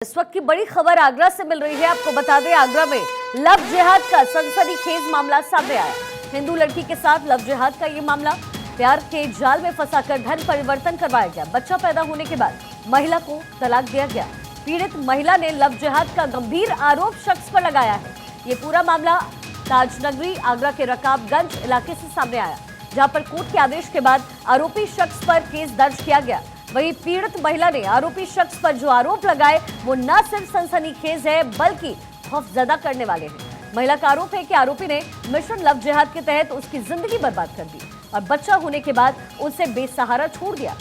इस वक्त की बड़ी खबर आगरा से मिल रही है। आपको बता दें, आगरा में लव जिहाद का सनसनीखेज मामला सामने आया। हिंदू लड़की के साथ लव जिहाद का ये मामला, प्यार के जाल में फंसाकर धन परिवर्तन करवाया गया। बच्चा पैदा होने के बाद महिला को तलाक दिया गया। पीड़ित महिला ने लव जिहाद का गंभीर आरोप शख्स पर लगाया है। ये पूरा मामला ताजनगरी आगरा के रकाबगंज इलाके से सामने आया, जहां पर कोर्ट के आदेश के बाद आरोपी शख्स पर केस दर्ज किया गया। वहीं पीड़ित महिला ने आरोपी शख्स पर जो आरोप लगाए वो न सिर्फ सनसनीखेज है बल्कि खौफजदा करने वाले हैं। महिला का आरोप है कि आरोपी ने मिशन लव जिहाद के तहत उसकी जिंदगी बर्बाद कर दी और बच्चा होने के बाद उसे बेसहारा छोड़ दिया।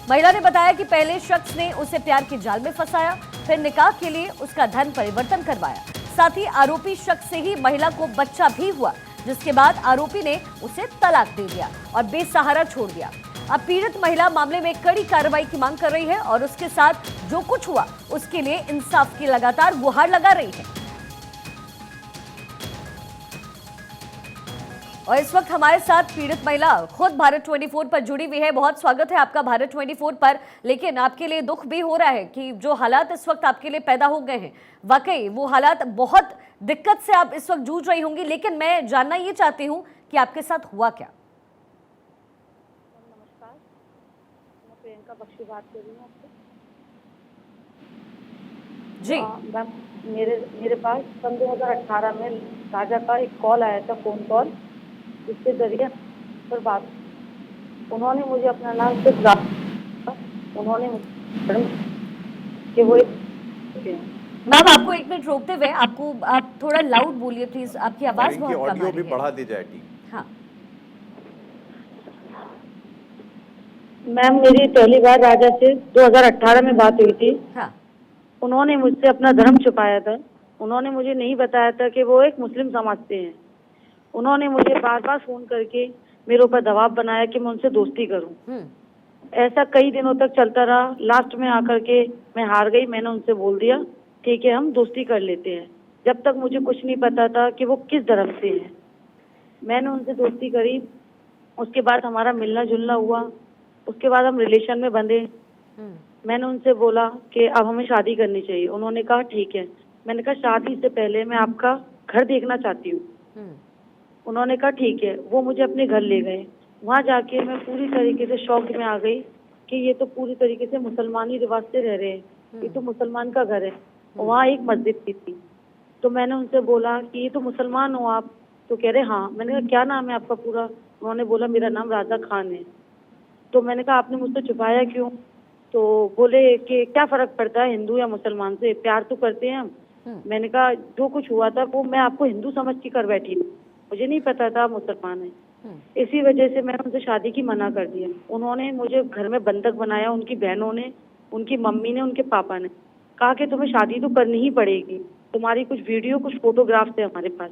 महिला ने बताया कि पहले शख्स ने उसे प्यार के जाल में फंसाया, फिर निकाह के लिए उसका धन परिवर्तन करवाया। साथ ही आरोपी शख्स से ही महिला को बच्चा भी हुआ, जिसके बाद आरोपी ने उसे तलाक दे दिया और बेसहारा छोड़ दिया। अब पीड़ित महिला मामले में कड़ी कार्रवाई की मांग कर रही है और उसके साथ जो कुछ हुआ उसके लिए इंसाफ की लगातार गुहार लगा रही है। और इस वक्त हमारे साथ पीड़ित महिला खुद भारत 24 पर जुड़ी हुई है। बहुत स्वागत है आपका भारत 24 पर। लेकिन आपके लिए दुख भी हो रहा है कि जो हालात इस वक्त आपके लिए पैदा हो गए हैं, वाकई वो हालात बहुत दिक्कत से आप इस वक्त जूझ रही होंगी। लेकिन मैं जानना ये चाहती हूँ कि आपके साथ हुआ क्या। प्रियंका बख्शी बात कर रही हूँ आपसे। जी मैम, मेरे पास सन 2018 में राजा का एक कॉल आया था, फोन कॉल, जिसके जरिए पर बात उन्होंने मुझे अपना नाम सिर्फ उन्होंने कि वो मैम, आपको एक मिनट रोकते हुए आप थोड़ा लाउड बोलिए प्लीज, आपकी आवाज बहुत कम आ रही है। ऑडियो भी बढ़ा दी जाए। हाँ मैम, मेरी पहली बार राजा से 2018 में बात हुई थी। हाँ। उन्होंने मुझसे अपना धर्म छुपाया था। उन्होंने मुझे नहीं बताया था कि वो एक मुस्लिम समाज से हैं। उन्होंने मुझे बार बार फोन करके मेरे ऊपर दबाव बनाया कि मैं उनसे दोस्ती करूं। ऐसा कई दिनों तक चलता रहा। लास्ट में आकर के मैं हार गई। मैंने उनसे बोल दिया ठीक है, हम दोस्ती कर लेते हैं। जब तक मुझे कुछ नहीं पता था कि वो किस धर्म से है। मैंने उनसे दोस्ती करी। उसके बाद हमारा मिलना जुलना हुआ। उसके बाद हम रिलेशन में बंधे। मैंने उनसे बोला कि अब हमें शादी करनी चाहिए। उन्होंने कहा ठीक है। मैंने कहा शादी से पहले मैं आपका घर देखना चाहती हूँ। उन्होंने कहा ठीक है। वो मुझे अपने घर ले गए। वहाँ जाके मैं पूरी तरीके से शौक में आ गई कि ये तो पूरी तरीके से मुसलमानी रिवाज से रह रहे हैं, ये तो मुसलमान का घर है। वहाँ एक मस्जिद थी। तो मैंने उनसे बोला कि ये तो मुसलमान हो आप? तो कह रहे हाँ। मैंने कहा क्या नाम है आपका पूरा? उन्होंने बोला मेरा नाम राजा खान है। तो मैंने कहा आपने मुझसे छुपाया क्यों? तो बोले कि क्या फर्क पड़ता है हिंदू या मुसलमान से, प्यार तो करते हैं हम। मैंने कहा जो कुछ हुआ था वो मैं आपको हिंदू समझ के कर बैठी थी, मुझे नहीं पता था मुसलमान है। इसी वजह से मैंने उनसे शादी की मना कर दिया। उन्होंने मुझे घर में बंधक बनाया। उनकी बहनों ने, उनकी मम्मी ने, उनके पापा ने कहा कि तुम्हें शादी तो करनी ही पड़ेगी, तुम्हारी कुछ वीडियो कुछ फोटोग्राफ्स है हमारे पास।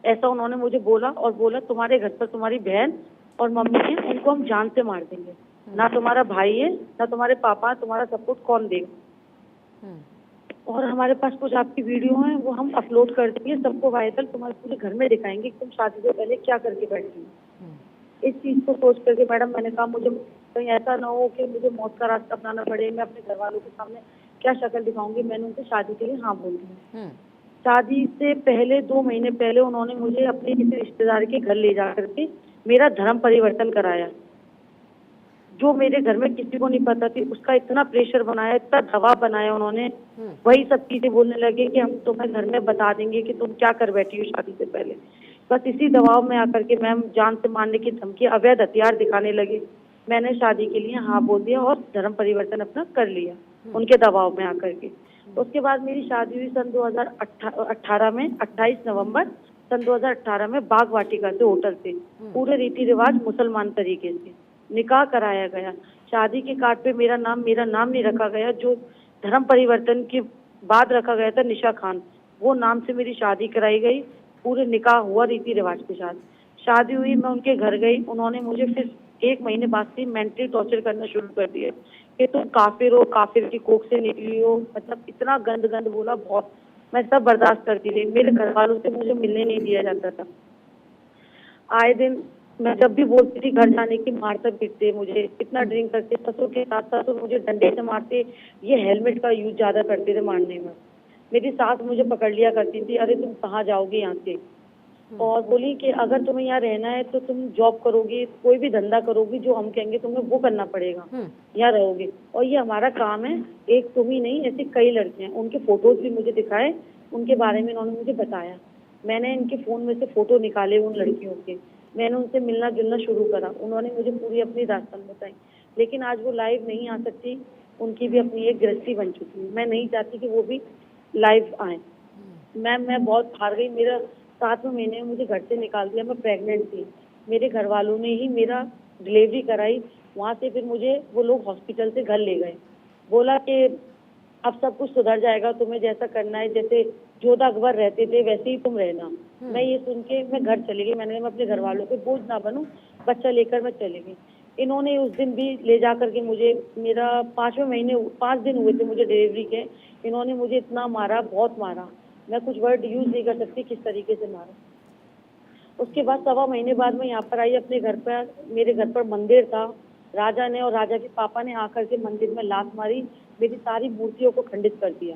ऐसा उन्होंने मुझे बोला और बोला तुम्हारे घर पर तुम्हारी बहन और मम्मी है, उनको हम जान से मार देंगे। ना तुम्हारा भाई है ना तुम्हारे पापा, तुम्हारा सपोर्ट कौन देगा। और हमारे पास कुछ आपकी वीडियो हैं, वो हम अपलोड कर देंगे, सबको वायरल तुम्हारे पूरे घर में दिखाएंगे कि तुम शादी से पहले क्या करके बैठी हो। इस चीज को सोच करके मैडम मैंने कहा मुझे कहीं ऐसा ना हो कि मुझे मौत का रास्ता अपनाना पड़े। मैं अपने घर वालों के सामने क्या शक्ल दिखाऊंगी। मैंने उनसे शादी के लिए हाँ बोल दिया। शादी से पहले 2 महीने पहले उन्होंने मुझे अपने किसी रिश्तेदार के घर ले जा करके मेरा धर्म परिवर्तन कराया, जो मेरे घर में किसी को नहीं पता थी। उसका इतना प्रेशर बनाया, इतना दबाव बनाया उन्होंने। वही सब चीजें बोलने लगे कि हम तुम्हें घर में बता देंगे कि तुम क्या कर बैठी हो शादी से पहले। बस इसी दबाव में आकर के मैम जान से मारने की धमकी, अवैध हथियार दिखाने लगे। मैंने शादी के लिए हाँ बोल दिया और धर्म परिवर्तन अपना कर लिया उनके दबाव में आकर के। उसके बाद मेरी शादी हुई सन 2018 में 28 नवंबर सन 2018 में बाग वाटिका से, होटल से। पूरे रीति रिवाज मुसलमान तरीके से निकाह कराया गया। शादी के कार्ड पे मेरा नाम नहीं रखा गया, जो धर्म परिवर्तन के बाद रखा गया था निशा खान, वो नाम से मेरी शादी कराई गई। पूरे निकाह हुआ रीति रिवाज के साथ। शादी हुई, मैं उनके घर गई। उन्होंने मुझे फिर 1 महीने बाद से मेंटली टॉर्चर करना शुरू कर दिया कि तुम काफिर हो, काफिर की कोख से निकली हो। मतलब इतना गंद बोला बहुत। मैं सब बर्दाश्त करती रही। मेरे घर वालों से मुझे मिलने नहीं दिया जाता था। आए दिन मैं जब भी बोलती थी घर जाने की मारते पीटते मुझे, इतना ड्रिंक करते, ससुर के साथ ससुर मुझे डंडे से मारते, ये हेलमेट का यूज ज्यादा करते थे मारने में। मेरी सास मुझे पकड़ लिया करती थी, अरे तुम कहाँ जाओगी यहाँ से, और बोली कि अगर तुम्हें यहाँ रहना है तो तुम जॉब करोगी, कोई भी धंधा करोगी, जो हम कहेंगे तुम्हें वो करना पड़ेगा, यहाँ रहोगे और ये हमारा काम है। एक तुम ही नहीं, ऐसे कई लड़के हैं, उनके फोटोज भी मुझे दिखाए, उनके बारे में इन्होंने मुझे बताया। मैंने इनके फोन में से फोटो निकाले उन लड़कियों के, मैंने उनसे मिलना जुलना शुरू करा, उन्होंने मुझे पूरी अपनी दास्तान बताई, लेकिन आज वो लाइव नहीं आ सकती, उनकी भी अपनी एक गृहस्थी बन चुकी है। मैं नहीं चाहती कि वो भी लाइव आए। मैं बहुत हार गई। मेरा 7वें महीने में मुझे घर से निकाल दिया, मैं प्रेग्नेंट थी। मेरे घर वालों ने ही मेरा डिलीवरी कराई, वहाँ से फिर मुझे वो लोग हॉस्पिटल से घर ले गए, बोला कि अब सब कुछ सुधर जाएगा, तुम्हें जैसा करना है, जैसे जोधा अकबर रहते थे वैसे ही तुम रहना। मैं ये सुन के मैं घर चली गई, मैंने अपने घर वालों पे बोझ ना बनूं, बच्चा लेकर मैं चली गई। इन्होंने उस दिन भी ले जा करके मुझे, मेरा 5वें महीने 5 दिन हुए थे मुझे डिलीवरी के, इन्होंने मुझे इतना मारा, बहुत मारा, मैं कुछ वर्ड यूज नहीं कर सकती किस तरीके से मारा। उसके बाद 1.25 महीने बाद मैं यहाँ पर आई अपने घर पर। मेरे घर पर मंदिर था, राजा ने और राजा के पापा ने आकर के मंदिर में लात मारी, मेरी सारी मूर्तियों को खंडित कर दिया,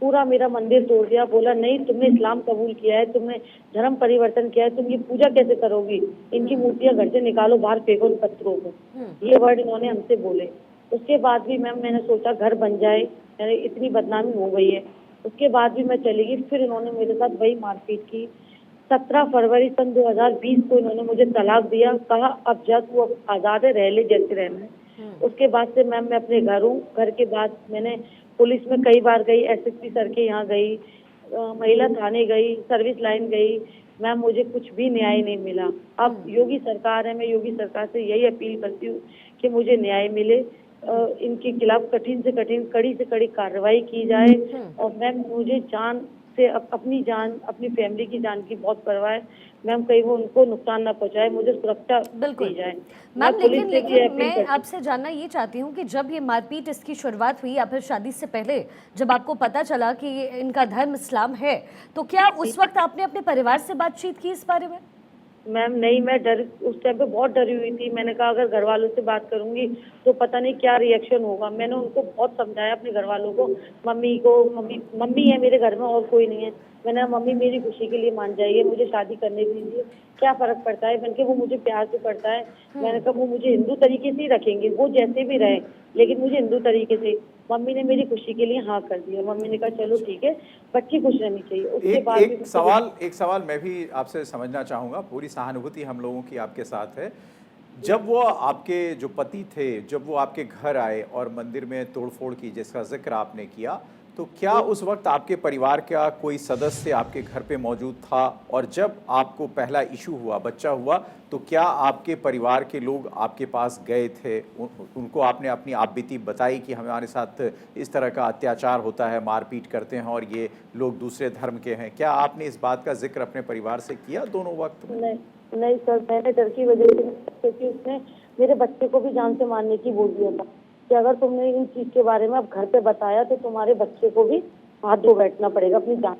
पूरा मेरा मंदिर तोड़ दिया। बोला नहीं, तुमने इस्लाम कबूल किया है, तुमने धर्म परिवर्तन किया है, तुम ये पूजा कैसे करोगी, इनकी मूर्तियां घर से निकालो, बाहर फेंको इन पत्थरों को। ये वर्ड इन्होंने हमसे बोले। उसके बाद भी मैम मैंने सोचा घर बन जाए, इतनी बदनामी हो गई है। उसके बाद भी मैं चली गई, फिर इन्होंने मेरे साथ वही मारपीट की। 17 फरवरी सन 2020 को इन्होंने मुझे तलाक दिया, कहा अब जा तू अब आजाद है, रह ले जैसे रहना है। उसके बाद से मैम मैं अपने घर हूँ। घर के बाद मैंने पुलिस में कई बार गई, एसएसपी सर के यहाँ गई, महिला थाने गई, सर्विस लाइन गई, मैम मुझे कुछ भी न्याय नहीं मिला। अब योगी सरकार है, मैं योगी सरकार से यही अपील करती हूँ कि मुझे न्याय मिले, इनके खिलाफ कठिन से कठिन, कड़ी से कड़ी कार्रवाई की जाए। और मैम मुझे जान से अपनी जान, अपनी फैमिली की जान की बहुत परवाह है मैम, कहीं वो उनको नुकसान ना पहुंचाए, मुझे सुरक्षा दी जाए मैम। लेकिन मैं आपसे जानना ये चाहती हूँ कि जब ये मारपीट इसकी शुरुआत हुई या फिर शादी से पहले जब आपको पता चला कि इनका धर्म इस्लाम है, तो क्या उस वक्त आपने अपने परिवार से बातचीत की इस बारे में? मैम नहीं, मैं उस टाइम पे बहुत डरी हुई थी। मैंने कहा अगर घर वालों से बात करूंगी तो पता नहीं क्या रिएक्शन होगा। मैंने उनको बहुत समझाया, अपने घर वालों को, मम्मी को, मम्मी है मेरे घर में और कोई नहीं है। मैंने कहा मम्मी मेरी खुशी के लिए मान जाइए, मुझे शादी करने दीजिए, क्या फर्क पड़ता है। मैंने कहा वो मुझे प्यार से पड़ता है, मैंने कहा वो मुझे हिंदू तरीके से ही रखेंगे, वो जैसे भी रहे लेकिन मुझे हिंदू तरीके से। मम्मी ने मेरी खुशी के लिए हाँ कर दिया। मम्मी ने कहा चलो ठीक है, बच्ची खुश रहनी चाहिए। उसके बाद एक सवाल मैं भी आपसे समझना चाहूँगा, पूरी सहानुभूति हम लोगों की आपके साथ है। जब वो आपके जो पति थे, जब वो आपके घर आए और मंदिर में तोड़फोड़ की जिसका जिक्र आपने किया, तो क्या उस वक्त आपके परिवार का कोई सदस्य आपके घर पे मौजूद था? और जब आपको पहला इशू हुआ, बच्चा हुआ, तो क्या आपके परिवार के लोग आपके पास गए थे? उनको आपने अपनी आपबीती बताई कि हमारे साथ इस तरह का अत्याचार होता है, मारपीट करते हैं और ये लोग दूसरे धर्म के हैं? क्या आपने इस बात का जिक्र अपने परिवार से किया दोनों वक्त में? नहीं सर, मैंने डर की वजह से, क्योंकि उसने मेरे बच्चे को भी जान से मारने की बोल दिया था कि अगर तुमने इन चीज के बारे में अब घर पे बताया तो तुम्हारे बच्चे को भी हाथ धो बैठना पड़ेगा अपनी जान।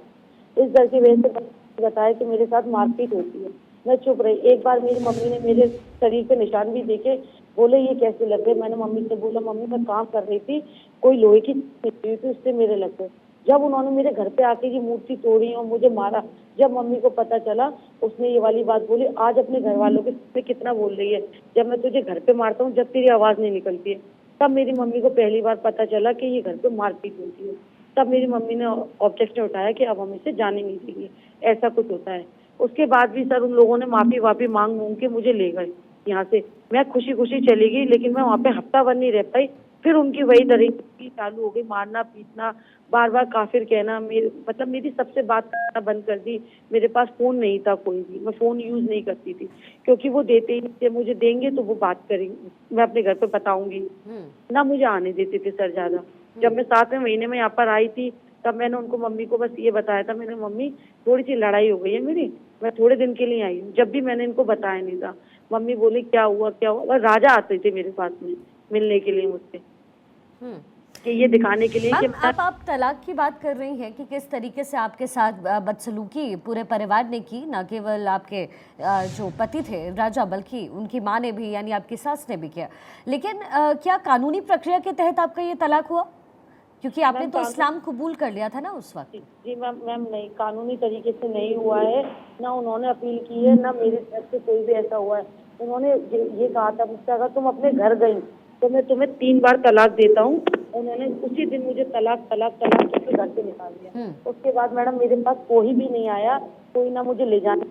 इस डर की वजह से बताया कि मेरे साथ मारपीट होती है। मैं चुप रही। एक बार मेरी मम्मी ने मेरे शरीर पे निशान भी देखे, बोले ये कैसे लग गए। मैंने मम्मी से बोला मम्मी मैं काम कर रही थी, कोई लोहे की थी उससे मेरे लग गए। जब उन्होंने मेरे घर पे आके ये मूर्ति तोड़ी और मुझे मारा, जब मम्मी को पता चला, उसने ये वाली बात बोली, आज अपने घर वालों के कितना बोल रही है, जब मैं तुझे घर पे मारता हूँ जब तेरी आवाज नहीं निकलती है। तब मेरी मम्मी को पहली बार पता चला कि ये घर पे मारपीट होती है। तब मेरी मम्मी ने ऑब्जेक्शन उठाया कि अब हम इसे जाने नहीं देंगे, ऐसा कुछ होता है। उसके बाद भी सर उन लोगों ने माफी मांग के मुझे ले गए यहाँ से। मैं खुशी खुशी चली गई, लेकिन मैं वहाँ पे हफ्ता भर नहीं रह पाई। फिर उनकी वही तरीके चालू हो गई, मारना पीटना, बार बार काफिर कहना, मेरी सबसे बात करना बंद कर दी। मेरे पास फोन नहीं था कोई भी, मैं फोन यूज नहीं करती थी, क्योंकि वो देते ही नहीं थे। मुझे देंगे तो वो बात करेंगे, मैं अपने घर पे बताऊंगी ना, मुझे आने देते थे सर ज्यादा। जब मैं 7वें महीने में यहाँ पर आई थी, तब मैंने उनको मम्मी को बस ये बताया था, मैंने मम्मी थोड़ी सी लड़ाई हो गई है मेरी, मैं थोड़े दिन के लिए आई हूँ। जब भी मैंने इनको बताया नहीं था। मम्मी बोली क्या हुआ क्या हुआ। राजा आते थे मेरे पास में मिलने के लिए मुझसे। कि ये दिखाने के लिए कि मैम, आप तलाक की बात कर रही हैं कि किस तरीके से आपके साथ बदसलूकी पूरे परिवार ने की, ना केवल आपके जो पति थे राजा, बल्कि उनकी माँ ने भी, यानी आपकी सास ने भी किया। लेकिन क्या कानूनी प्रक्रिया के तहत आपका ये तलाक हुआ? क्योंकि आपने तो इस्लाम कबूल कर लिया था ना उस वक्त। जी मैम, नहीं, कानूनी तरीके से नहीं हुआ है, ना उन्होंने अपील की है, ना मेरे तरफ से कोई भी ऐसा हुआ है। उन्होंने ये कहा था मुझसे, अगर तुम अपने घर गई तो मैं तुम्हें 3 बार तलाक देता हूँ। उन्होंने उसी दिन मुझे तलाक करके घर से निकाल दिया। उसके बाद मैडम मेरे पास कोई भी नहीं आया, कोई ना मुझे ले जाने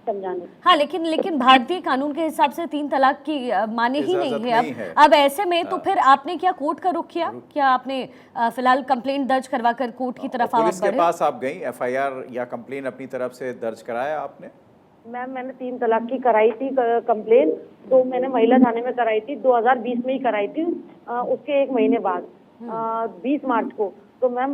समझाने। हाँ, लेकिन भारतीय कानून के हिसाब से 3 तलाक की माने ही नहीं है। अब ऐसे में तो फिर आपने क्या कोर्ट का रुख किया? क्या आपने फिलहाल कंप्लेंट दर्ज करवा कर कोर्ट की तरफ पुलिस के पास आप गई, एफआईआर या कंप्लेन अपनी तरफ से दर्ज कराया आपने? मैम, मैंने 3 तलाक की कराई थी कंप्लेन, तो मैंने महिला थाने में कराई थी, 2020 में ही कराई थी। उसके 1 महीने बाद 20 मार्च को तो मैम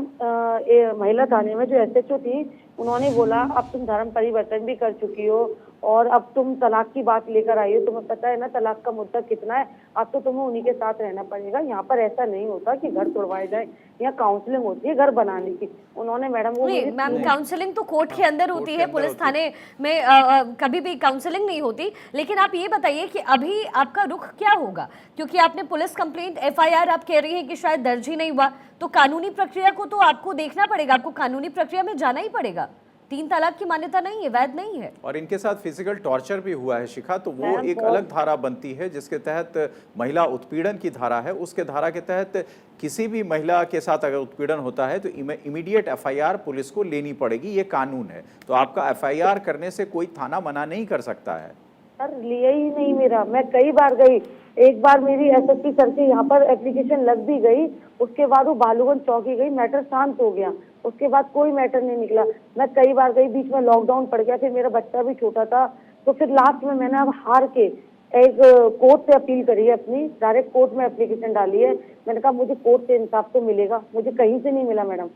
महिला थाने में जो एसएचओ थी, उन्होंने बोला अब तुम धर्म परिवर्तन भी कर चुकी हो और अब तुम तलाक की बात लेकर आई हो, तुम्हें पता है ना तलाक का मुद्दा कितना है, अब तो तुम्हें उन्हीं के साथ रहना पड़ेगा। यहाँ पर ऐसा नहीं होता कि घर तोड़वाए जाए, यहाँ काउंसलिंग होती है घर बनाने की। उन्होंने मैडम मैम, काउंसलिंग तो कोर्ट के अंदर होती है, पुलिस थाने में कभी भी काउंसलिंग नहीं होती। लेकिन आप ये बताइए कि अभी आपका रुख क्या होगा, क्योंकि आपने पुलिस कंप्लेंट, एफआईआर आप कह रही है कि शायद दर्ज ही नहीं हुआ, तो कानूनी प्रक्रिया को तो आपको देखना पड़ेगा, आपको कानूनी प्रक्रिया में जाना ही पड़ेगा। 3 तलाक की मान्यता नहीं है, वैध नहीं है। और इनके साथ फिजिकल टॉर्चर भी हुआ है शिखा, तो वो एक अलग धारा बनती है जिसके तहत महिला उत्पीड़न की धारा है। उसके धारा के तहत किसी भी महिला के साथ अगर उत्पीड़न होता है तो इमीडिएट एफआईआर पुलिस को लेनी पड़ेगी, ये कानून है। तो आपका एफआईआर करने से कोई थाना मना नहीं कर सकता है। सर, लिया ही नहीं मेरा, मैं कई बार गई। एक बार मेरी एसएसपी सर के यहाँ पर एप्लीकेशन लग भी गई, उसके बाद वो बालूगंज चौकी गई, मैटर शांत हो गया, उसके बाद कोई मैटर नहीं निकला। मैं कई बार गई, बीच में लॉकडाउन पड़ गया, फिर मेरा बच्चा भी छोटा था, तो फिर लास्ट में मैंने अब हार के एक कोर्ट से अपील करी है, अपनी डायरेक्ट कोर्ट में एप्लीकेशन डाली है। मैंने कहा मुझे कोर्ट से इंसाफ तो मिलेगा, मुझे कहीं से नहीं मिला मैडम।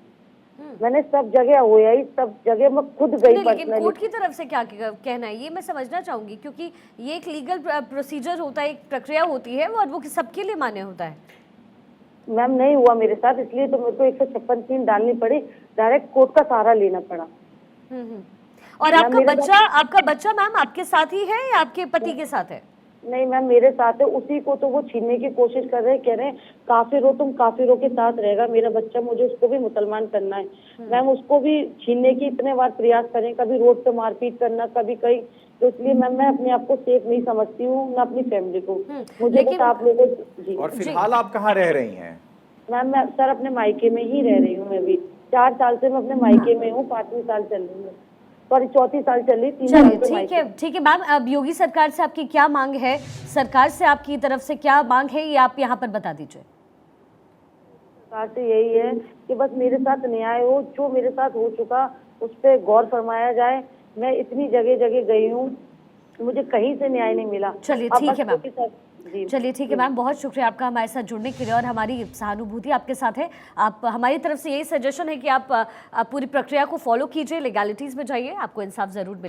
मैंने सब जगह हुआ ही, सब जगह मैं खुद गई। लेकिन कोर्ट की तरफ से क्या कहना है ये मैं समझना चाहूंगी, क्योंकि ये एक लीगल प्रोसीजर होता है, एक प्रक्रिया होती है और वो सबके लिए मान्य होता है। मैम, नहीं हुआ मेरे साथ, इसलिए तो मेरे को 156 डालनी पड़ी, डायरेक्ट कोर्ट का सहारा लेना पड़ा। और आपका बच्चा मैम आपके साथ ही है या आपके पति के साथ है? नहीं मैम, मेरे साथ है। उसी को तो वो छीनने की कोशिश कर रहे हैं, कह रहे हैं काफिर हो तुम, काफिरों के साथ रहेगा मेरा बच्चा, मुझे उसको भी मुसलमान करना है। मैम, उसको भी छीनने की इतने बार प्रयास करें, कभी रोड पे मारपीट करना, कभी कहीं, तो इसलिए मैम मैं अपने आप को सेफ नहीं समझती हूँ, ना अपनी फैमिली को। मुझे बस आप लोगों जी। और फिलहाल आप कहाँ रह रही हैं? मैम, मैं सर अपने मायके में ही रह रही हूँ। मैं भी 4 साल से मैं अपने मायके में हूँ, 5वीं साल चल रही है, सॉरी 4थी साल चल रही, 3 साल से। ठीक है मैम, अब योगी सरकार से आपकी क्या मांग है, सरकार से आपकी तरफ से क्या मांग है, ये आप यहाँ पर बता दीजिए। सरकार से यही है कि बस मेरे साथ न्याय हो, जो मेरे साथ हो चुका उस पर गौर फरमाया जाए। मैं इतनी जगह जगह गई हूँ, मुझे कहीं से न्याय नहीं मिला। चलिए ठीक है मैम, चलिए ठीक है मैम, बहुत शुक्रिया आपका हमारे साथ जुड़ने के लिए, और हमारी सहानुभूति आपके साथ है। आप हमारी तरफ से यही सजेशन है कि आप पूरी प्रक्रिया को फॉलो कीजिए, लीगैलिटीज में जाइए, आपको इंसाफ जरूर मिलेगा।